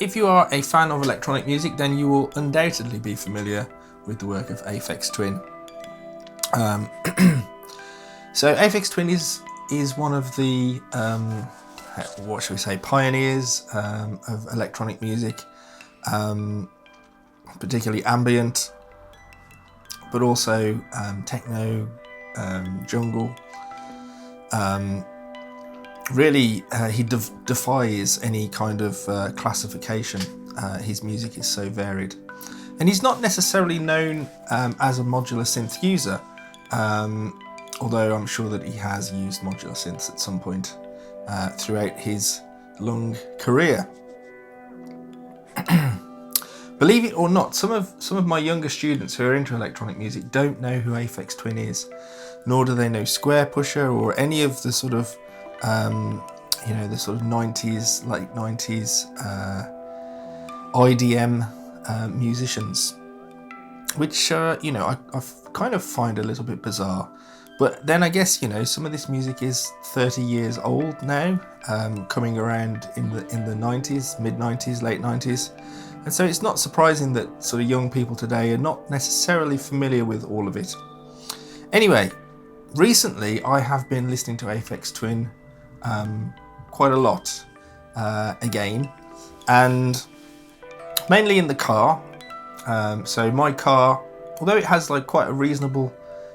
If you are a fan of electronic music, then you will undoubtedly be familiar with the work of Aphex Twin. So Aphex Twin is one of the what shall we say, pioneers of electronic music, particularly ambient, but also techno, jungle. Really, he defies any kind of classification. His music is so varied. And he's not necessarily known as a modular synth user, although I'm sure that he has used modular synths at some point throughout his long career. Believe it or not, some of my younger students who are into electronic music don't know who Aphex Twin is, nor do they know Square Pusher or any of the sort of the sort of 90s, late 90s IDM musicians, which I kind of find a little bit bizarre. But then I guess some of this music is 30 years old now, coming around in the 90s, mid 90s, late 90s, and so it's not surprising that sort of young people today are not necessarily familiar with all of it. Anyway, recently I have been listening to Aphex Twin quite a lot again, and mainly in the car. So my car, although it has like quite a reasonable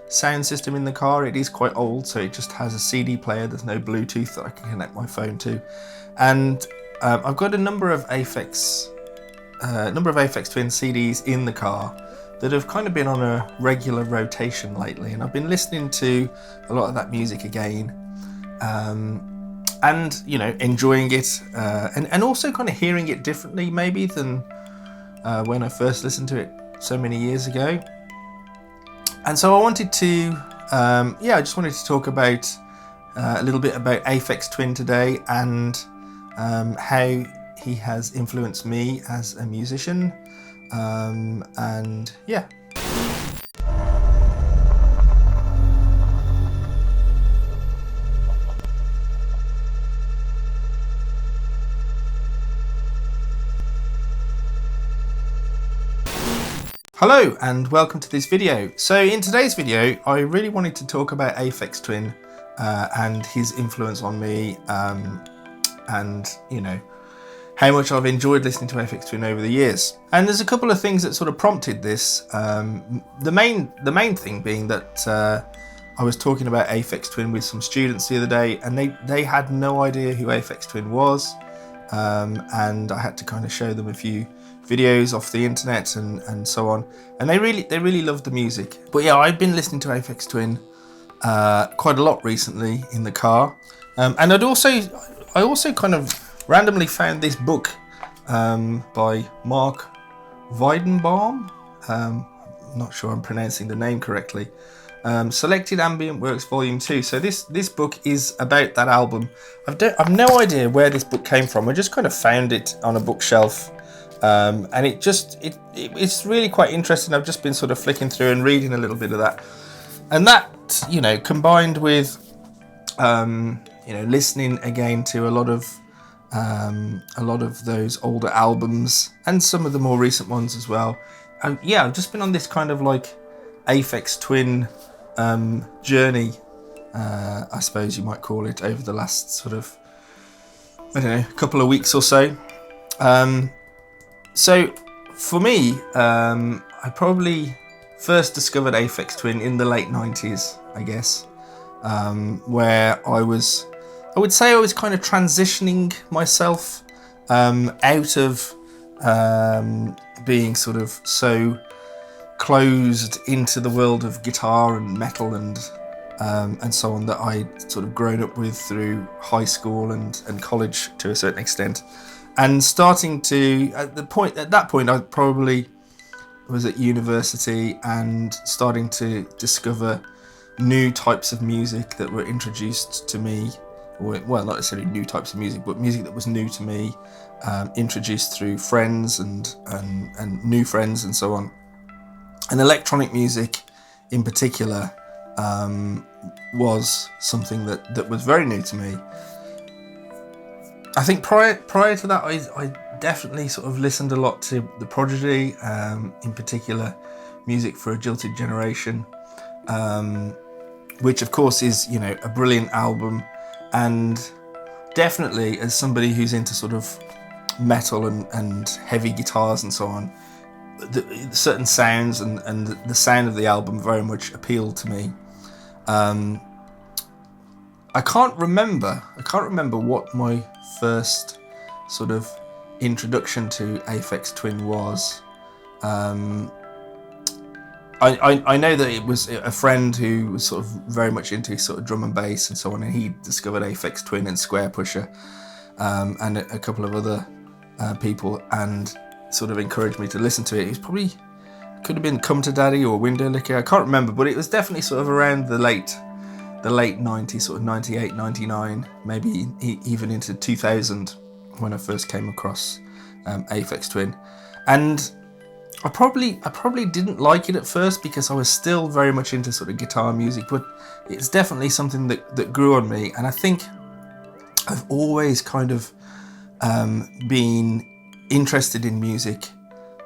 sound system in the car, it is quite old, so it just has a CD player. There's no Bluetooth that I can connect my phone to, and I've got a number of Aphex Twin CDs in the car that have kind of been on a regular rotation lately, and I've been listening to a lot of that music again, and enjoying it, and also kind of hearing it differently maybe than when I first listened to it so many years ago. And so I wanted to I just wanted to talk about a little bit about Aphex Twin today, and how he has influenced me as a musician, and yeah. Hello and welcome to this video. So in today's video I really wanted to talk about Aphex Twin and his influence on me, and how much I've enjoyed listening to Aphex Twin over the years. And there's a couple of things that sort of prompted this. The main thing being that I was talking about Aphex Twin with some students the other day, and they had no idea who Aphex Twin was, and I had to kind of show them a few videos off the internet and so on, and they really loved the music. But yeah, I've been listening to Aphex Twin quite a lot recently in the car, and I also kind of randomly found this book by Mark Weidenbaum. I'm not sure I'm pronouncing the name correctly. Selected Ambient Works Volume 2. So this book is about that album. I've no idea where this book came from. I just kind of found it on a bookshelf, and it's really quite interesting. I've just been sort of flicking through and reading a little bit of that, and that combined with listening again to a lot of those older albums and some of the more recent ones as well. And yeah, I've just been on this kind of like Aphex Twin journey, I suppose you might call it, over the last sort of, couple of weeks or so. So for me, I probably first discovered Aphex Twin in the late 90s, I guess, where I would say I was kind of transitioning myself out of being sort of so closed into the world of guitar and metal and so on that I'd sort of grown up with through high school and college to a certain extent, and starting to at that point I probably was at university and starting to discover new types of music that were introduced to me, well, not necessarily new types of music, but music that was new to me, introduced through friends and new friends and so on. And electronic music in particular was something that was very new to me. I think prior to that, I definitely sort of listened a lot to The Prodigy, in particular Music for a Jilted Generation, which of course is, you know, a brilliant album. And definitely, as somebody who's into sort of metal and heavy guitars and so on, certain sounds and the sound of the album very much appealed to me. I can't remember what my first sort of introduction to Aphex Twin was. I know that it was a friend who was sort of very much into sort of drum and bass and so on, and he discovered Aphex Twin and Square Pusher, and a couple of other people, and sort of encouraged me to listen to it. It was probably, could have been Come to Daddy or Window Licker, I can't remember, but it was definitely sort of around the late 90s, sort of 98, 99, maybe even into 2000 when I first came across Aphex Twin. And I probably didn't like it at first because I was still very much into sort of guitar music, but it's definitely something that grew on me. And I think I've always kind of been interested in music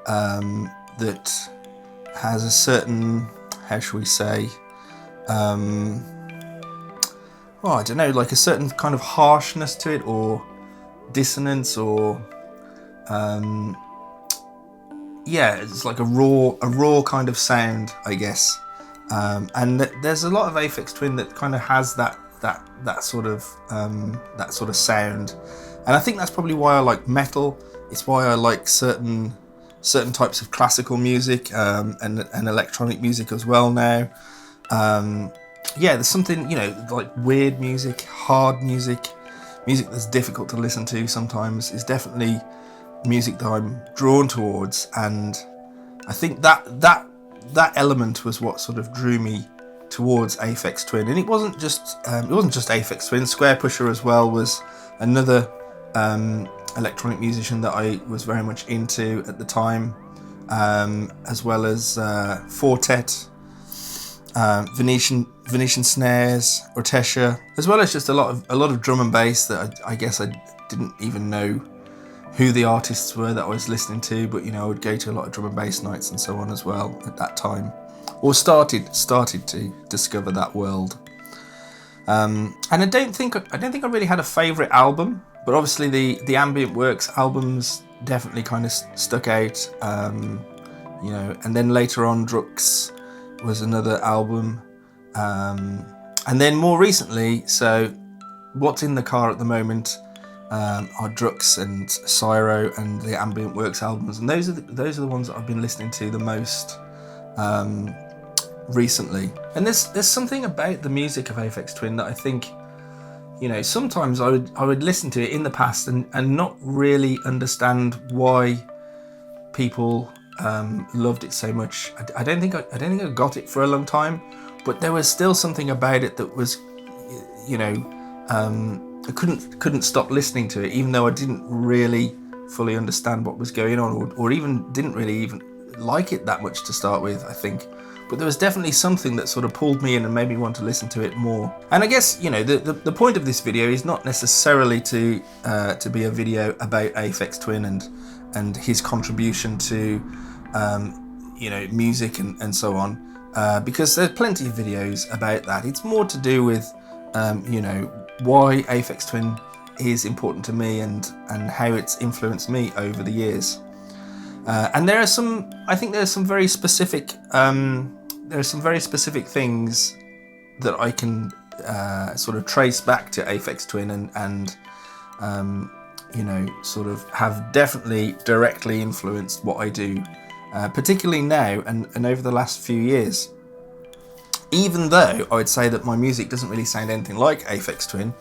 that has a certain, how shall we say, well, I don't know, like a certain kind of harshness to it, or dissonance, or yeah, it's like a raw kind of sound, I guess. And there's a lot of Aphex Twin that kind of has that sort of sound, and I think that's probably why I like metal. It's why I like certain types of classical music and electronic music as well now. Yeah, there's something, you know, like weird music, hard music that's difficult to listen to sometimes is definitely music that I'm drawn towards, and I think that element was what sort of drew me towards Aphex Twin. And it wasn't just Aphex Twin. Square Pusher as well was another electronic musician that I was very much into at the time, as well as Fortet, Venetian snares, Ortesha, as well as just a lot of drum and bass that I guess I didn't even know who the artists were that I was listening to, but you know, I would go to a lot of drum and bass nights and so on as well at that time, or started to discover that world. And I don't think I really had a favourite album, but obviously the Ambient Works albums definitely kind of stuck out, you know, and then later on Drux was another album, and then more recently, so what's in the car at the moment are Drux and Cyro and the Ambient Works albums, and those are the ones that I've been listening to the most recently. And there's something about the music of Aphex Twin that I think, you know, sometimes I would listen to it in the past and not really understand why people loved it so much. I don't think I got it for a long time, but there was still something about it that was, you know, I couldn't stop listening to it, even though I didn't really fully understand what was going on, or even didn't really even like it that much to start with, I think. But there was definitely something that sort of pulled me in and made me want to listen to it more. And I guess, you know, the point of this video is not necessarily to be a video about Aphex Twin and his contribution to you know, music and so on, because there's plenty of videos about that. It's more to do with you know, why Aphex Twin is important to me and how it's influenced me over the years. And there are some, I think there's some very specific things that I can sort of trace back to Aphex Twin and you know, sort of have definitely directly influenced what I do, particularly now and over the last few years. Even though I would say that my music doesn't really sound anything like Aphex Twin,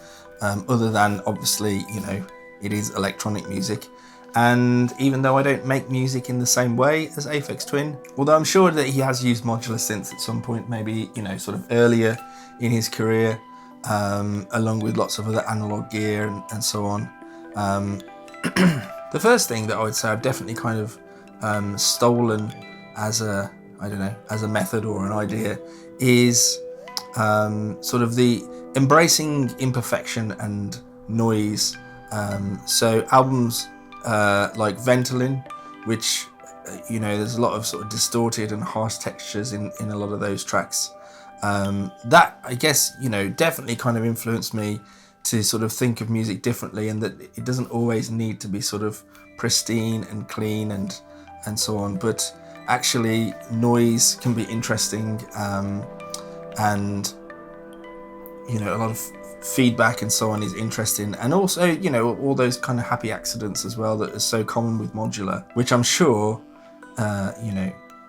other than obviously, you know, it is electronic music. And even though I don't make music in the same way as Aphex Twin, although I'm sure that he has used modular synths at some point, maybe, you know, sort of earlier in his career, along with lots of other analog gear and so on. The first thing that I would say I've definitely kind of stolen as a, I don't know, as a method or an idea is sort of the embracing imperfection and noise. So albums like Ventolin, which there's a lot of sort of distorted and harsh textures in a lot of those tracks. That, I guess, definitely kind of influenced me to sort of think of music differently, and that it doesn't always need to be sort of pristine and clean and so on, but actually noise can be interesting, and a lot of feedback and so on is interesting, and also all those kind of happy accidents as well that are so common with modular, which I'm sure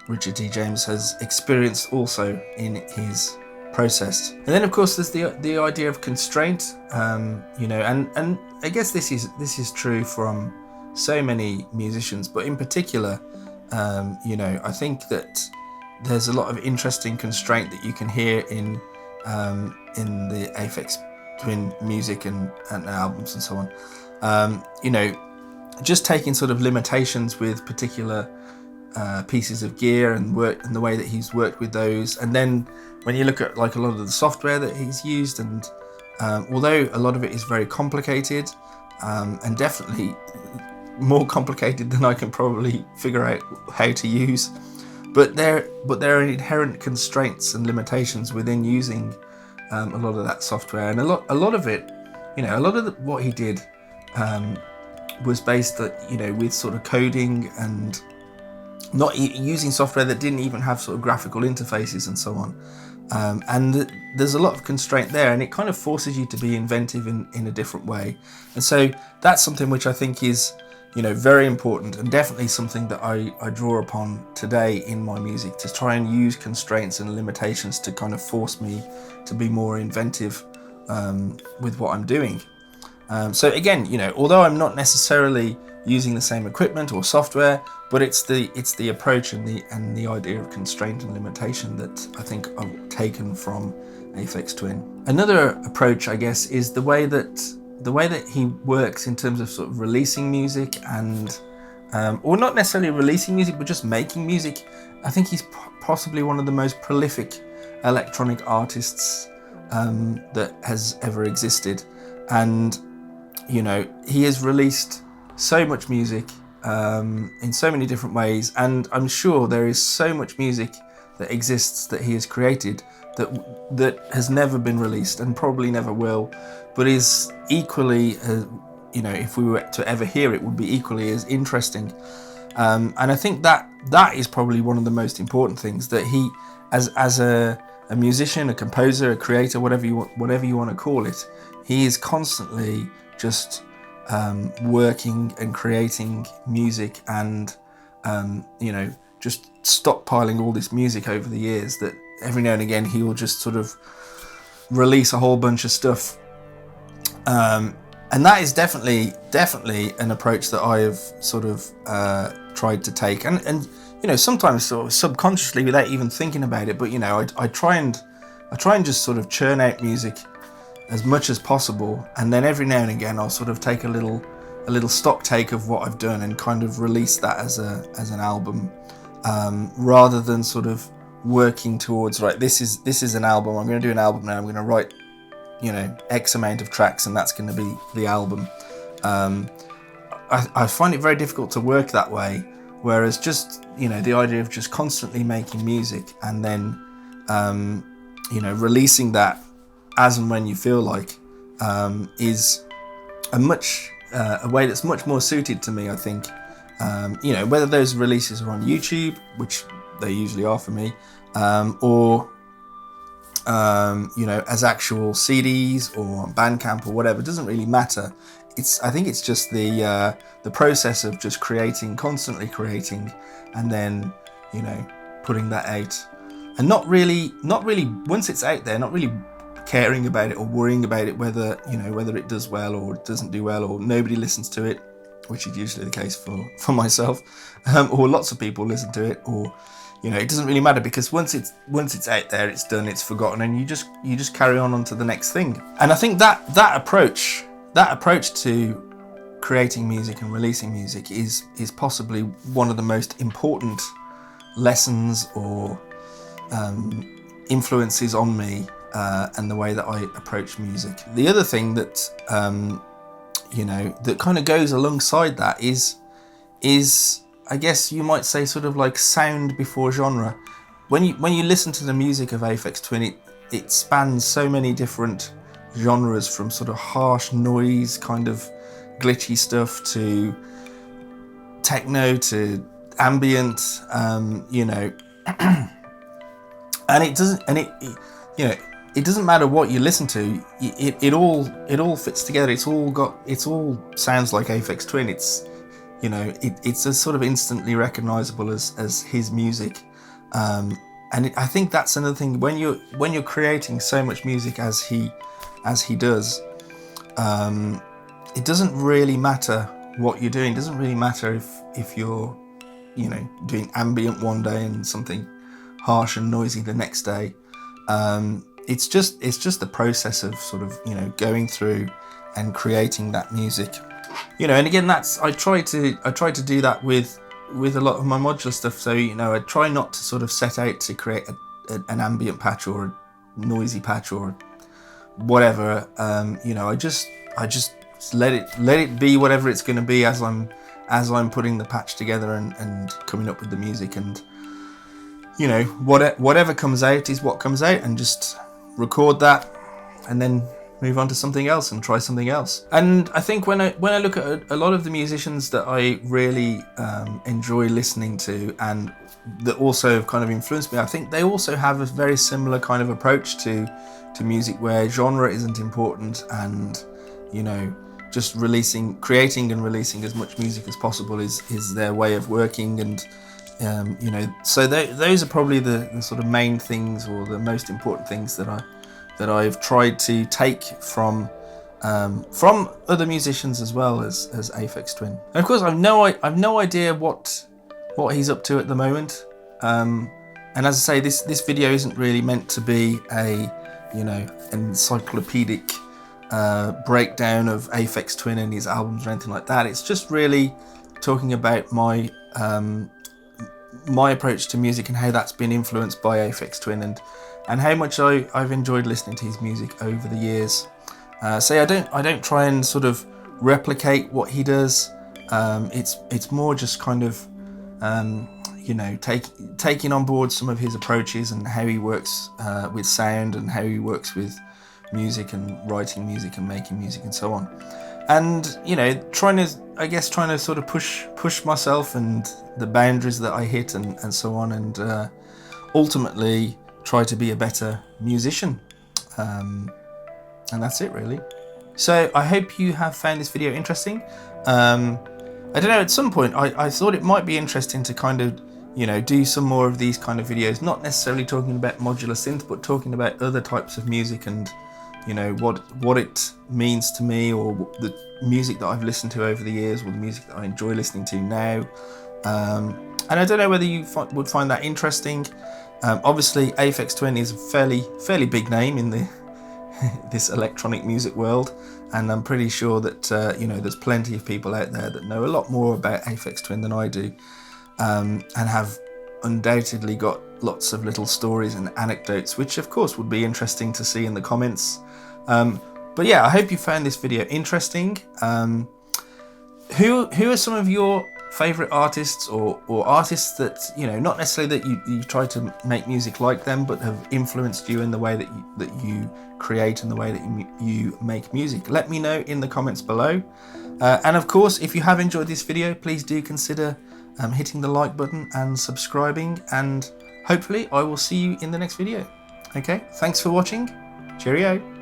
Richard T. James has experienced also in his process. And then of course there's the idea of constraint, and I guess this is true from so many musicians, but in particular I think that there's a lot of interesting constraint that you can hear in the Aphex Twin music and albums and so on. Just taking sort of limitations with particular pieces of gear and work, and the way that he's worked with those, and then when you look at like a lot of the software that he's used, and although a lot of it is very complicated, and definitely more complicated than I can probably figure out how to use, but there are inherent constraints and limitations within using a lot of that software, and a lot of it, what he did was based with sort of coding and not using software that didn't even have sort of graphical interfaces and so on, and there's a lot of constraint there, and it kind of forces you to be inventive in a different way. And so that's something which I think is very important, and definitely something that I draw upon today in my music, to try and use constraints and limitations to kind of force me to be more inventive with what I'm doing. So again, although I'm not necessarily using the same equipment or software, but it's the approach and the idea of constraint and limitation that I think I've taken from Aphex Twin. Another approach, I guess, is the way that he works in terms of sort of releasing music, and or not necessarily releasing music, but just making music. I think he's possibly one of the most prolific electronic artists that has ever existed, and he has released so much music in so many different ways, and I'm sure there is so much music that exists that he has created that has never been released and probably never will, but is equally, if we were to ever hear it, would be equally as interesting. And I think that is probably one of the most important things, that he, as a musician, a composer, a creator, whatever you want to call it, he is constantly just working and creating music, and just stockpiling all this music over the years, that every now and again he will just sort of release a whole bunch of stuff, and that is definitely an approach that I have sort of tried to take, and sometimes sort of subconsciously without even thinking about it, but I try and just sort of churn out music as much as possible, and then every now and again I'll sort of take a little stock take of what I've done and kind of release that as an album, rather than sort of working towards, right, this is an album, I'm going to do an album now, I'm going to write X amount of tracks and that's going to be the album. I find it very difficult to work that way, whereas just the idea of just constantly making music and then releasing that as and when you feel like, is a way that's much more suited to me, I think. Whether those releases are on YouTube, which they usually are for me, or as actual CDs or Bandcamp or whatever, it doesn't really matter. I think it's just the process of just constantly creating, and then putting that out, and not really once it's out there, not really caring about it or worrying about it, whether it does well or it doesn't do well, or nobody listens to it, which is usually the case for myself, or lots of people listen to it, or it doesn't really matter, because once it's out there, it's done, it's forgotten, and you just carry on to the next thing. And I think that approach to creating music and releasing music is possibly one of the most important lessons or influences on me, and the way that I approach music. The other thing that you know, that kind of goes alongside that is I guess you might say sort of like sound before genre. When you listen to the music of Aphex Twin, it spans so many different genres, from sort of harsh noise, kind of glitchy stuff, to techno, to ambient, you know, and it doesn't matter what you listen to, it all fits together. It all sounds like Aphex Twin. It's, you know, it's a sort of instantly recognizable as his music. I think that's another thing, when you're creating so much music as he does, it doesn't really matter what you're doing. It doesn't really matter if you're, you know, doing ambient one day and something harsh and noisy the next day. It's just the process of sort of, you know, going through and creating that music, you know. And again, I try to do that with a lot of my modular stuff. So, you know, I try not to sort of set out to create an ambient patch or a noisy patch or whatever. You know, I just let it be whatever it's going to be as I'm putting the patch together and coming up with the music. And, you know, whatever comes out is what comes out, and just record that and then move on to something else and try something else. And I think when I look at a lot of the musicians that I really enjoy listening to, and that also have kind of influenced me, I think they also have a very similar kind of approach to music, where genre isn't important, and, you know, just creating and releasing as much music as possible is their way of working. And you know, so those are probably the sort of main things, or the most important things that I've tried to take from other musicians as well as Aphex Twin. And of course, I've no idea what he's up to at the moment. And as I say, this video isn't really meant to be a, you know, encyclopedic breakdown of Aphex Twin and his albums or anything like that. It's just really talking about my approach to music and how that's been influenced by Aphex Twin, and how much I've enjoyed listening to his music over the years. So I don't try and sort of replicate what he does. It's more just kind of you know, taking on board some of his approaches and how he works with sound, and how he works with music and writing music and making music and so on. And, you know, trying to sort of push myself and the boundaries that I hit and so on, and ultimately try to be a better musician. And that's it, really. So I hope you have found this video interesting. I don't know, at some point I thought it might be interesting to kind of, you know, do some more of these kind of videos, not necessarily talking about modular synth, but talking about other types of music, and, you know, what it means to me, or the music that I've listened to over the years, or the music that I enjoy listening to now. And I don't know whether you would find that interesting. Obviously, Aphex Twin is a fairly big name in this electronic music world, and I'm pretty sure that you know, there's plenty of people out there that know a lot more about Aphex Twin than I do, and have undoubtedly got lots of little stories and anecdotes, which of course would be interesting to see in the comments. But yeah, I hope you found this video interesting. Who are some of your favourite artists, or artists that, you know, not necessarily that you try to make music like them, but have influenced you in the way that you create and the way that you make music? Let me know in the comments below. And of course, if you have enjoyed this video, please do consider hitting the like button and subscribing, and hopefully I will see you in the next video. Okay, thanks for watching. Cheerio.